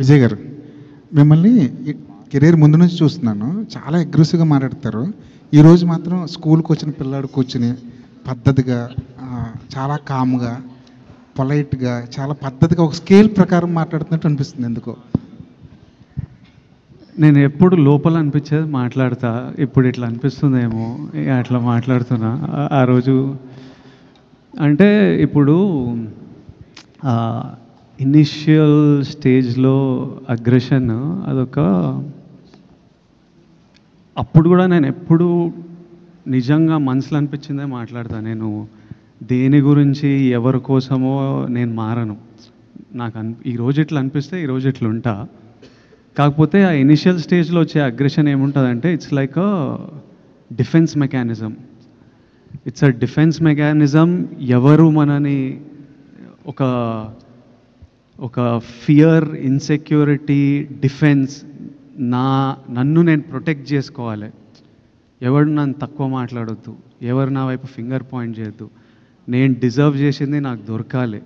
విజయ్ గారు, మిమ్మల్ని కెరీర్ ముందు నుంచి చూస్తున్నాను. చాలా అగ్రెసివ్గా మాట్లాడతారు. ఈరోజు మాత్రం స్కూల్కి వచ్చిన పిల్లాడు కూర్చుని పద్ధతిగా, చాలా కామ్గా, పొలైట్గా, చాలా పద్ధతిగా ఒక స్కేల్ ప్రకారం మాట్లాడుతున్నట్టు అనిపిస్తుంది. ఎందుకో నేను ఎప్పుడు లోపల అనిపించేది మాట్లాడతా, ఇప్పుడు ఇట్లా అనిపిస్తుందేమో అట్లా మాట్లాడుతున్నా. ఆ రోజు అంటే ఇప్పుడు ఇనిషియల్ స్టేజ్లో అగ్రెషన్ అదొక, అప్పుడు కూడా నేను ఎప్పుడు నిజంగా మనసులో అనిపించిందే మాట్లాడతాను. నేను దేని గురించి ఎవరి కోసమో నేను మారను. నాకు ఈరోజు ఇట్లా అనిపిస్తే ఈరోజు ఇట్లా ఉంటా. కాకపోతే ఆ ఇనిషియల్ స్టేజ్లో వచ్చే అగ్రెషన్ ఏముంటుందంటే it's like a defence mechanism. It's a defence mechanism. ఎవరు మనని ఒక ఫియర్, ఇన్సెక్యూరిటీ, డిఫెన్స్, నన్ను నేను ప్రొటెక్ట్ చేసుకోవాలి. ఎవరు నన్ను తక్కువ మాట్లాడొద్దు, ఎవరు నా వైపు ఫింగర్ పాయింట్ చేయొద్దు, నేను డిజర్వ్ చేసింది నాకు దొరకాలి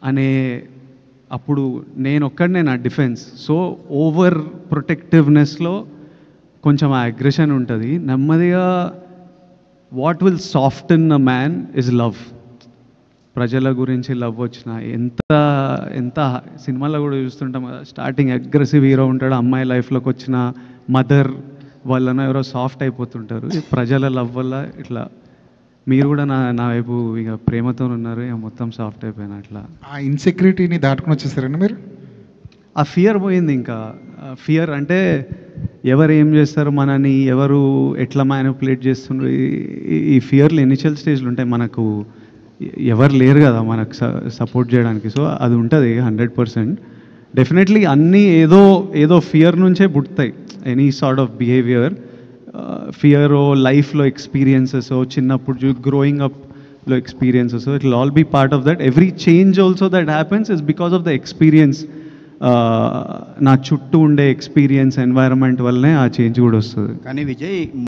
అనే, అప్పుడు నేను నా డిఫెన్స్. సో ఓవర్ ప్రొటెక్టివ్నెస్లో కొంచెం ఆ అగ్రెషన్ ఉంటుంది. నెమ్మదిగా what will soften a man is love. ప్రజల గురించి లవ్ వచ్చిన ఎంత సినిమాలో కూడా చూస్తుంటాం కదా, స్టార్టింగ్ అగ్రెసివ్ హీరో ఉంటాడు, అమ్మాయి లైఫ్లోకి వచ్చిన మదర్ వలన ఎవరో సాఫ్ట్ అయిపోతుంటారు. ప్రజల లవ్ వల్ల ఇట్లా మీరు కూడా నా వైపు ఇక ప్రేమతో ఉన్నారు, ఇక మొత్తం సాఫ్ట్ అయిపోయినా. అట్లా ఆ ఇన్సెక్యూరిటీని దాటుకుని వచ్చేసారండి మీరు. ఆ ఫియర్ పోయింది. ఇంకా ఫియర్ అంటే ఎవరు ఏం చేస్తారు, మనని ఎవరు ఎట్లా మ్యానిపులేట్ చేస్తుండ్రు, ఈ ఫియర్లు ఇనిషియల్ స్టేజ్లు ఉంటాయి. మనకు ఎవరు లేరు కదా మనకు సపోర్ట్ చేయడానికి. సో అది ఉంటుంది 100%. డెఫినెట్లీ అన్నీ ఏదో ఫియర్ నుంచే పుడతాయి. Any sort of behaviour, fear లైఫ్లో ఎక్స్పీరియన్సెస్, చిన్నప్పుడు గ్రోయింగ్ అప్లో experiences, it will all be part of that. Every change also that happens is because of the experience. నా చుట్టూ ఉండే ఎక్స్పీరియన్స్, ఎన్వైరన్మెంట్ వల్లనే ఆ చేంజ్ కూడా వస్తుంది. కానీ విజయ్